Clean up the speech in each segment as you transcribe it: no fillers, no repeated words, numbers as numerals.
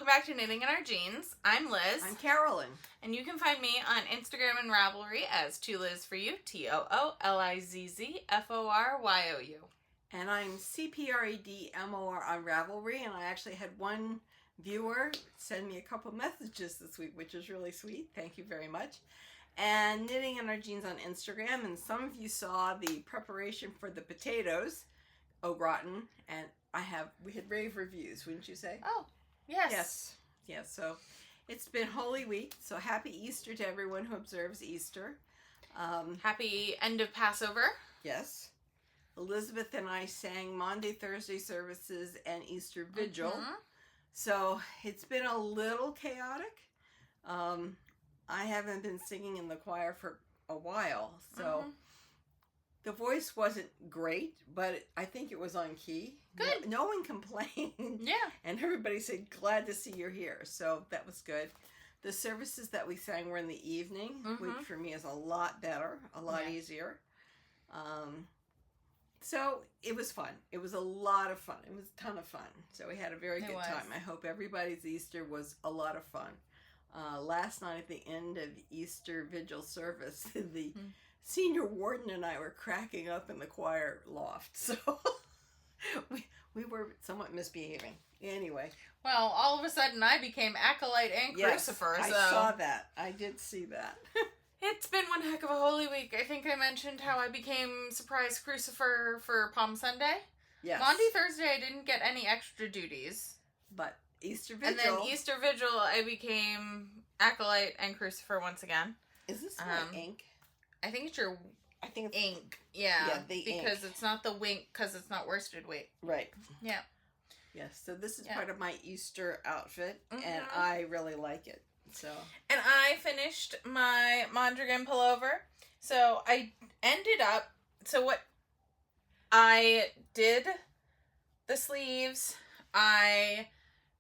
welcome back to Knitting in Our Jeans. I'm Liz. I'm Carolyn. And you can find me on Instagram and Ravelry as TooLizForYou, TOOLIZZFORYOU. And I'm CPRADMOR on Ravelry, and I actually had one viewer send me a couple messages this week, which is really sweet. Thank you very much. And Knitting in Our Jeans on Instagram, and some of you saw the preparation for the potatoes, au gratin, and we had rave reviews, wouldn't you say? Oh, yes. Yes, so it's been Holy Week, so happy Easter to everyone who observes Easter. Happy end of Passover. Yes. Elizabeth and I sang Maundy, Thursday services and Easter Vigil. Mm-hmm. So it's been a little chaotic. I haven't been singing in the choir for a while, so the voice wasn't great, but I think it was on key. Good. No one complained. Yeah. And everybody said, glad to see you're here. So that was good. The services that we sang were in the evening, which for me is a lot better, a lot easier. So it was fun. It was a lot of fun. It was a ton of fun. So we had a very good time. I hope everybody's Easter was a lot of fun. Last night at the end of Easter Vigil service, the senior warden and I were cracking up in the choir loft. So we were somewhat misbehaving. Anyway. Well, all of a sudden I became acolyte and crucifer. Yes, I saw that. I did see that. It's been one heck of a Holy Week. I think I mentioned how I became surprise crucifer for Palm Sunday. Yes. Maundy Thursday, I didn't get any extra duties. But Easter Vigil. And then Easter Vigil, I became acolyte and crucifer once again. Is this my ink? I think it's your it's ink. Yeah, because ink. it's not the wink, because it's not worsted weight. Right. Yeah. Yes, so this is part of my Easter outfit, and I really like it. So. And I finished my Mondrian pullover. So I ended up, what I did, the sleeves, I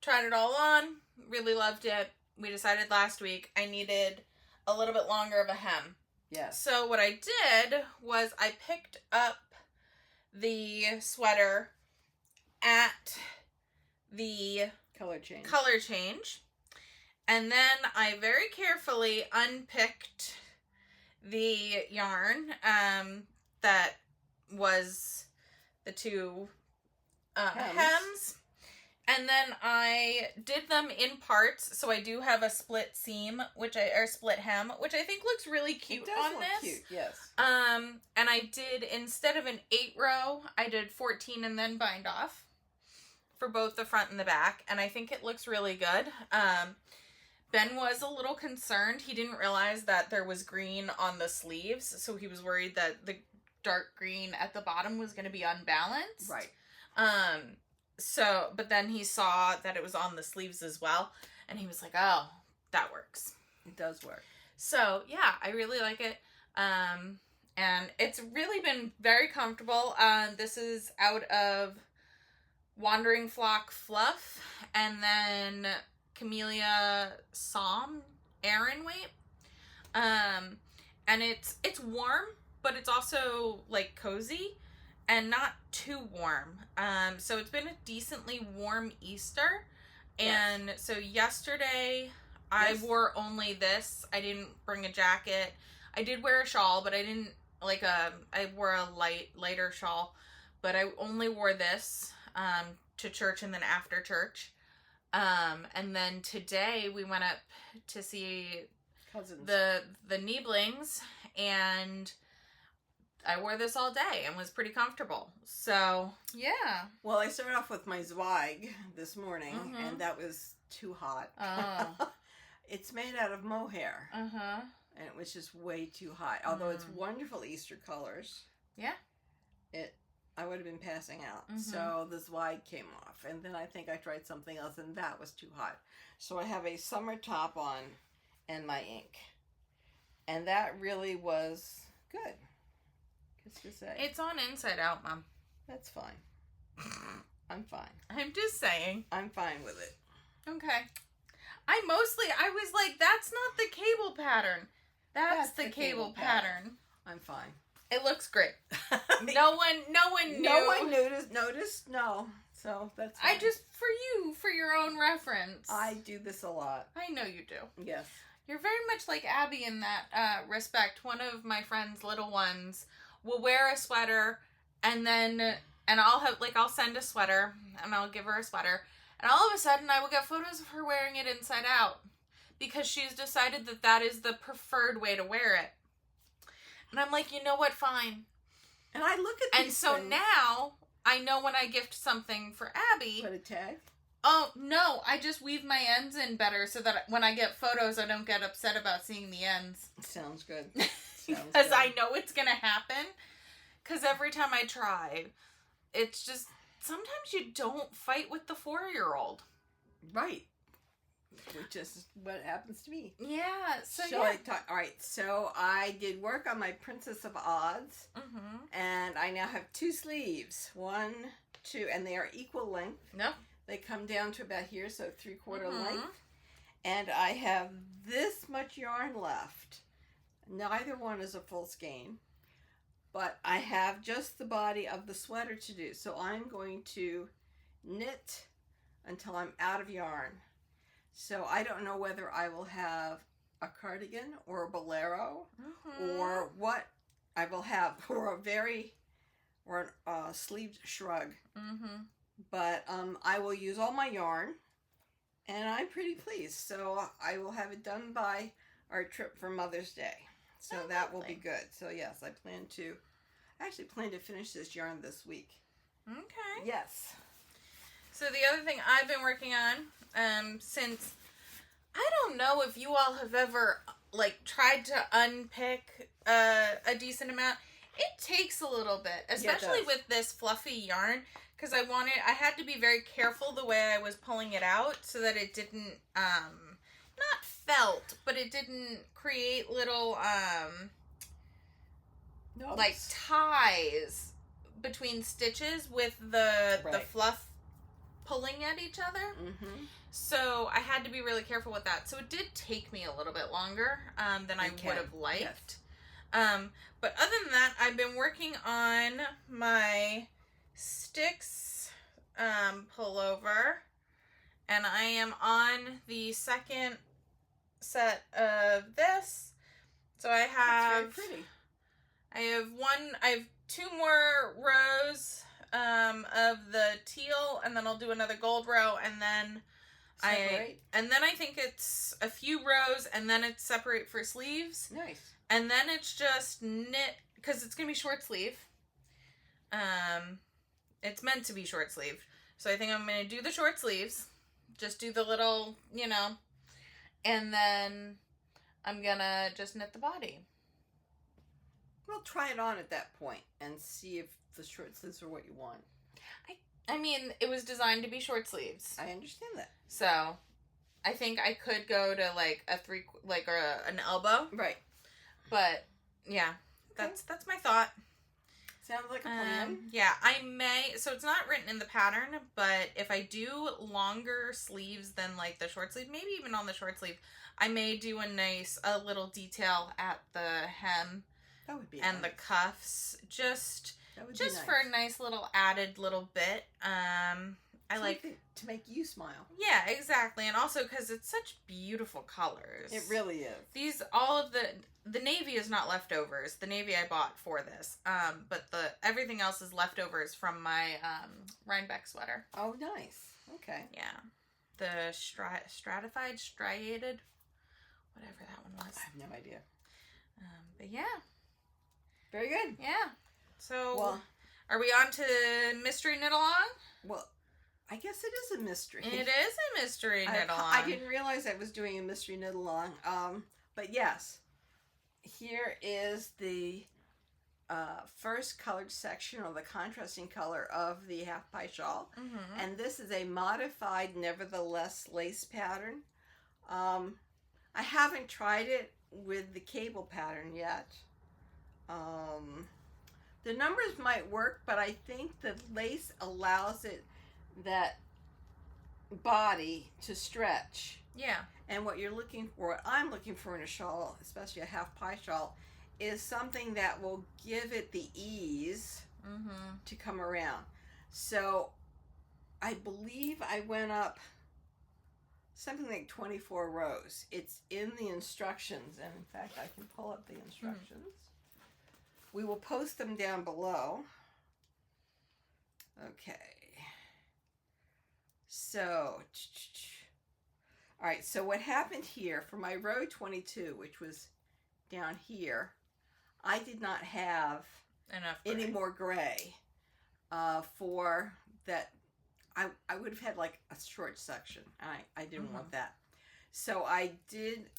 tried it all on, really loved it. We decided last week I needed a little bit longer of a hem. Yes. So what I did was I picked up the sweater at the color change. And then I very carefully unpicked the yarn that was the two hems. And then I did them in parts, so I do have a split seam, split hem, which I think looks really cute it does on look this. Cute, yes. And I did, instead of an 8-row, I did 14 and then bind off for both the front and the back, and I think it looks really good. Ben was a little concerned. He didn't realize that there was green on the sleeves, so he was worried that the dark green at the bottom was going to be unbalanced. Right. But then he saw that it was on the sleeves as well, and he was like, oh, that works. It does work. So, yeah, I really like it. And it's really been very comfortable. This is out of Wandering Flock Fluff, and then Camellia Psalm Aran weight. And it's warm, but it's also like cozy and not too warm. So it's been a decently warm Easter. And so yesterday I wore only this. I didn't bring a jacket. I did wear a shawl, but I didn't I wore a lighter shawl, but I only wore this to church and then after church. And then today we went up to see cousins, the Nieblings, and I wore this all day and was pretty comfortable. So, yeah. Well, I started off with my Zweig this morning, and that was too hot. Oh. It's made out of mohair. Uh-huh. And it was just way too hot. Although it's wonderful Easter colors. Yeah. I would have been passing out. So the Zweig came off. And then I think I tried something else, and that was too hot. So I have a summer top on and my ink. And that really was good. Just to say. It's on inside out, Mom. That's fine. I'm fine. I'm just saying. I'm fine with it. Okay. I was like, that's not the cable pattern. That's the cable pattern. I'm fine. It looks great. No one knew. No one noticed. No. So that's fine. For your own reference. I do this a lot. I know you do. Yes. You're very much like Abby in that respect. One of my friends' little ones will wear a sweater and I'll send a sweater and I'll give her a sweater and all of a sudden I will get photos of her wearing it inside out because she's decided that is the preferred way to wear it. And I'm like, you know what? Fine. And I look at these And so things. now I know when I gift something for Abby. Put a tag? Oh, no. I just weave my ends in better so that when I get photos, I don't get upset about seeing the ends. Sounds good. Because I know it's going to happen. Because every time I try, it's just, sometimes you don't fight with the 4-year-old. Right. Which is what happens to me. Yeah. So, I talk? All right. So I did work on my Princess of Odds. Mm-hmm. And I now have 2 sleeves. 1, 2, and they are equal length. No. They come down to about here, so 3/4 Mm-hmm. length. And I have this much yarn left. Neither one is a full skein. But I have just the body of the sweater to do. So I'm going to knit until I'm out of yarn. So I don't know whether I will have a cardigan or a bolero or what I will have, or a sleeved shrug. Mm-hmm. But I will use all my yarn, and I'm pretty pleased. So I will have it done by our trip for Mother's Day. So that will be good. So yes, I plan to finish this yarn this week. Okay. Yes. So the other thing I've been working on, since I don't know if you all have ever tried to unpick a decent amount. It takes a little bit, especially with this fluffy yarn, because I had to be very careful the way I was pulling it out so that it didn't not felt, but it didn't create little ties between stitches with the fluff pulling at each other. Mm-hmm. So I had to be really careful with that. So it did take me a little bit longer than I would have liked. Yes. But other than that, I've been working on my sticks pullover, and I am on the second set of this. So I have That's very pretty. I have 2 more rows of the teal, and then I'll do another gold row, and then I think it's a few rows, and then it's separate for sleeves. Nice. And then it's just knit, because it's going to be short sleeve. It's meant to be short sleeve. So I think I'm going to do the short sleeves. Just do the little, and then I'm going to just knit the body. Well, try it on at that point and see if the short sleeves are what you want. I mean, it was designed to be short sleeves. I understand that. So, I think I could go to an elbow. Right. But yeah, okay. That's my thought. Sounds like a plan. Yeah, I may. So it's not written in the pattern, but if I do longer sleeves than the short sleeve, maybe even on the short sleeve, I may do a little detail at the hem. That would be and nice. The cuffs, just nice. For a nice little added little bit. I like to make you smile. Yeah, exactly, and also because it's such beautiful colors. It really is. All of the navy is not leftovers. The navy I bought for this, but everything else is leftovers from my Rhinebeck sweater. Oh, nice. Okay. Yeah, the stratified, striated, whatever that one was. I have no idea. But yeah. Very good. Yeah. So, are we on to Mystery Knit Along? Well, I guess it is a mystery. It is a Mystery Knit Along. I didn't realize I was doing a Mystery Knit Along. But yes, here is the first colored section, or the contrasting color of the half pie shawl. Mm-hmm. And this is a modified, nevertheless, lace pattern. I haven't tried it with the cable pattern yet. The numbers might work, but I think the lace allows that body to stretch. Yeah. And what I'm looking for in a shawl, especially a half pie shawl, is something that will give it the ease to come around. So I believe I went up something like 24 rows. It's in the instructions, and in fact, I can pull up the instructions. We will post them down below. Okay. So, all right, so what happened here for my row 22, which was down here, I did not have enough any more gray for that. I would have had like a short section. I didn't want that. So I did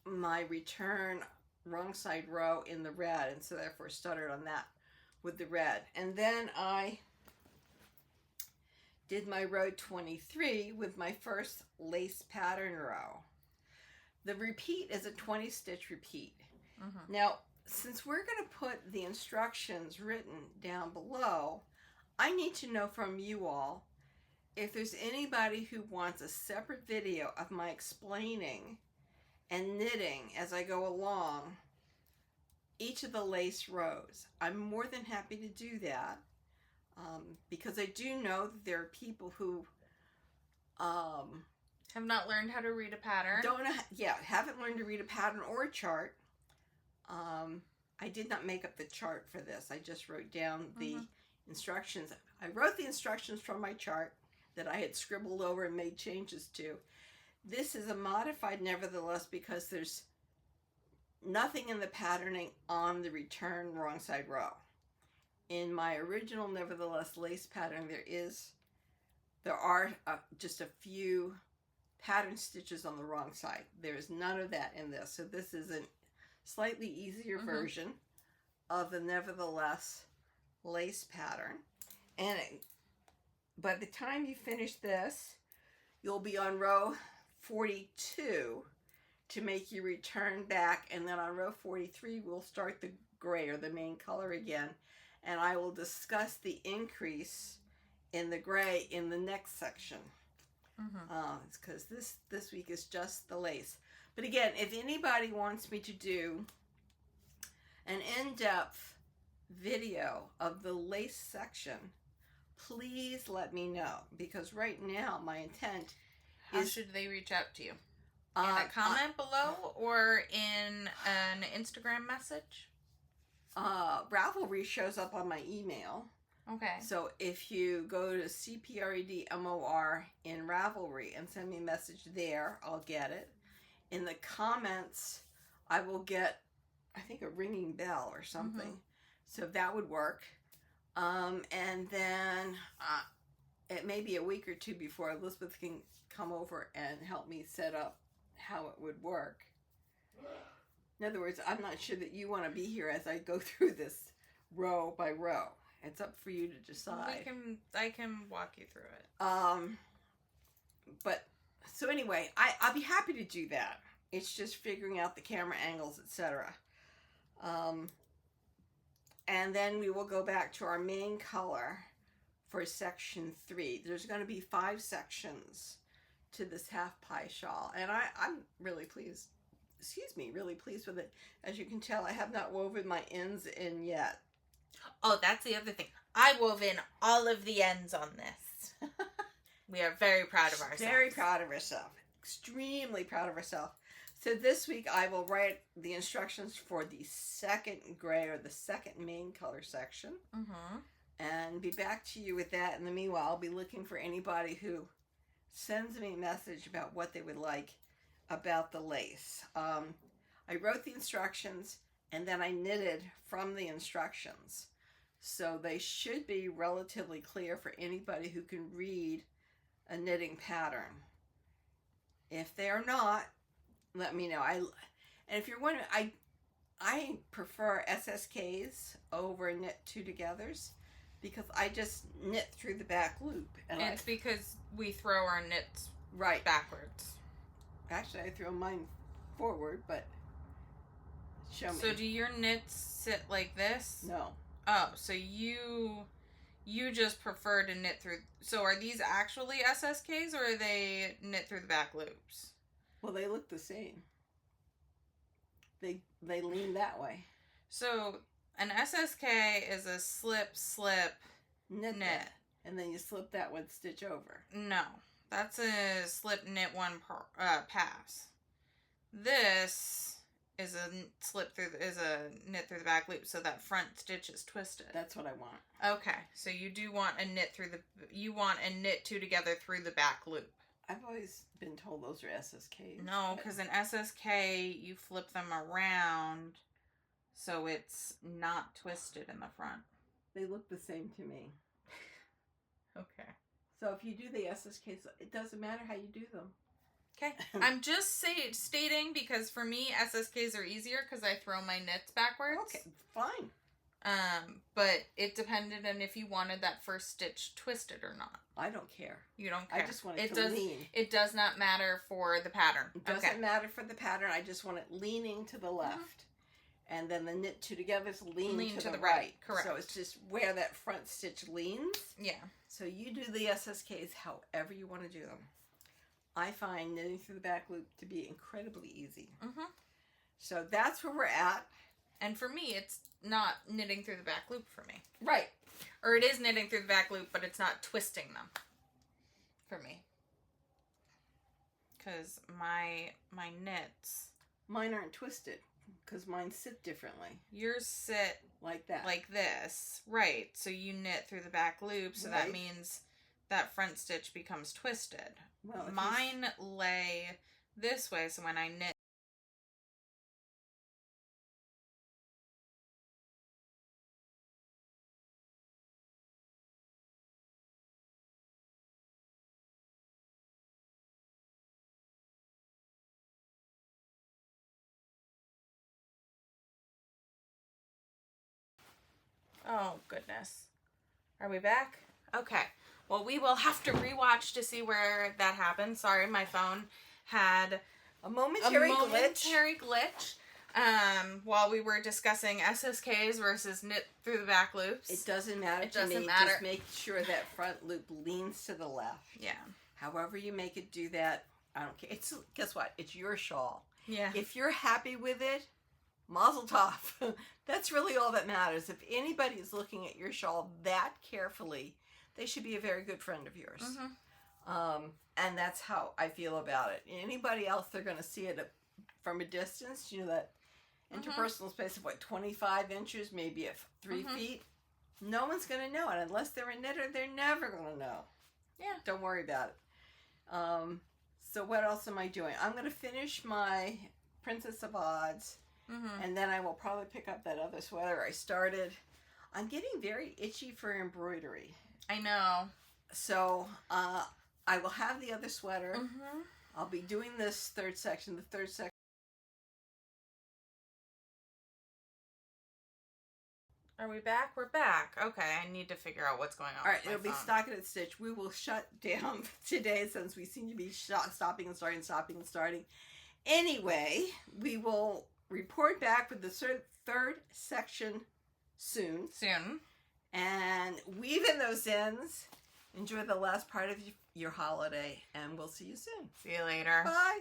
my return wrong side row in the red, and so therefore started on that with the red. And then I did my row 23 with my first lace pattern row. The repeat is a 20 stitch repeat. Now, since we're going to put the instructions written down below, I need to know from you all if there's anybody who wants a separate video of my explaining and knitting as I go along each of the lace rows. I'm more than happy to do that because I do know that there are people who have not learned how to read a pattern. Haven't learned to read a pattern or a chart. I did not make up the chart for this. I just wrote down the instructions. I wrote the instructions from my chart that I had scribbled over and made changes to. This is a modified nevertheless because there's nothing in the patterning on the return wrong side row. In my original nevertheless lace pattern, there are just a few pattern stitches on the wrong side. There is none of that in this. So this is a slightly easier version of the nevertheless lace pattern. And by the time you finish this, you'll be on row 42 to make your return back, and then on row 43 we'll start the gray or the main color again, and I will discuss the increase in the gray in the next section. It's because this week is just the lace. But again, if anybody wants me to do an in-depth video of the lace section, please let me know, because right now my intent How is... should they reach out to you? In a comment below or in an Instagram message? Ravelry shows up on my email. Okay. So if you go to CPREDMOR in Ravelry and send me a message there, I'll get it. In the comments, I will get, I think, a ringing bell or something. So that would work. And then it may be a week or two before Elizabeth can come over and help me set up how it would work. In other words, I'm not sure that you want to be here as I go through this row by row. It's up for you to decide. I can walk you through it. But so anyway, I'll be happy to do that. It's just figuring out the camera angles, etc. And then we will go back to our main color for section 3. There's going to be 5 sections to this half pie shawl, and I'm really pleased. Really pleased with it. As you can tell, I have not woven my ends in yet. Oh, that's the other thing. I wove in all of the ends on this. We are very proud of ourselves. Very proud of ourselves. Extremely proud of ourselves. So this week I will write the instructions for the second gray or the second main color section. And be back to you with that. In the meanwhile, I'll be looking for anybody who sends me a message about what they would like about the lace. I wrote the instructions and then I knitted from the instructions. So they should be relatively clear for anybody who can read a knitting pattern. If they're not, let me know. And if you're wondering, I prefer SSKs over knit 2-togethers because I just knit through the back loop. And it's because we throw our knits backwards. Actually, I throw mine forward, but show me. So do your knits sit like this? No. Oh, so you just prefer to knit through. So are these actually SSKs or are they knit through the back loops? Well, they look the same. They lean that way. So an SSK is a slip, knit. And then you slip that one stitch over. No. That's a slip knit one pass. This is a knit through the back loop, so that front stitch is twisted. That's what I want. Okay, so you do want a knit knit two together through the back loop. I've always been told those are SSKs. No, because in SSK you flip them around, so it's not twisted in the front. They look the same to me. Okay. So if you do the SSKs, it doesn't matter how you do them. Okay. I'm just stating because for me, SSKs are easier because I throw my knits backwards. Okay, fine. But it depended on if you wanted that first stitch twisted or not. I don't care. You don't care. I just want it to lean. It does not matter for the pattern. It doesn't matter for the pattern. I just want it leaning to the left. And then the knit two together is lean to the right. Correct. So it's just where that front stitch leans. Yeah. So you do the SSKs however you want to do them. I find knitting through the back loop to be incredibly easy. So that's where we're at. And for me, it's not knitting through the back loop for me. Right. Or it is knitting through the back loop, but it's not twisting them for me. Because my knits... Mine aren't twisted because mine sit differently. Yours sit... Like that. Like this. Right. So you knit through the back loop, so that means that front stitch becomes twisted. Well, mine lay this way, so when I knit... Oh, goodness. Are we back? Okay. Well, we will have to rewatch to see where that happened. Sorry, my phone had a momentary glitch while we were discussing SSKs versus knit through the back loops. It doesn't matter to me. Just make sure that front loop leans to the left. Yeah. However you make it do that, I don't care. Guess what? It's your shawl. Yeah. If you're happy with it, mazel tov. That's really all that matters. If anybody is looking at your shawl that carefully, they should be a very good friend of yours. And that's how I feel about it. Anybody else, they're going to see it from a distance. You know, that interpersonal space of, 25 inches, maybe at 3 feet. No one's going to know it. Unless they're a knitter, they're never going to know. Yeah. Don't worry about it. So what else am I doing? I'm going to finish my Princess of Odds. And then I will probably pick up that other sweater I started. I'm getting very itchy for embroidery. I know. So I will have the other sweater. I'll be doing this third section. The third section. Are we back? We're back. Okay, I need to figure out what's going on. All right, it'll be stockinette stitch. We will shut down today since we seem to be stopping and starting. Anyway, we will report back with the third section soon. And weave in those ends. Enjoy the last part of your holiday, and we'll see you soon. See you later. Bye.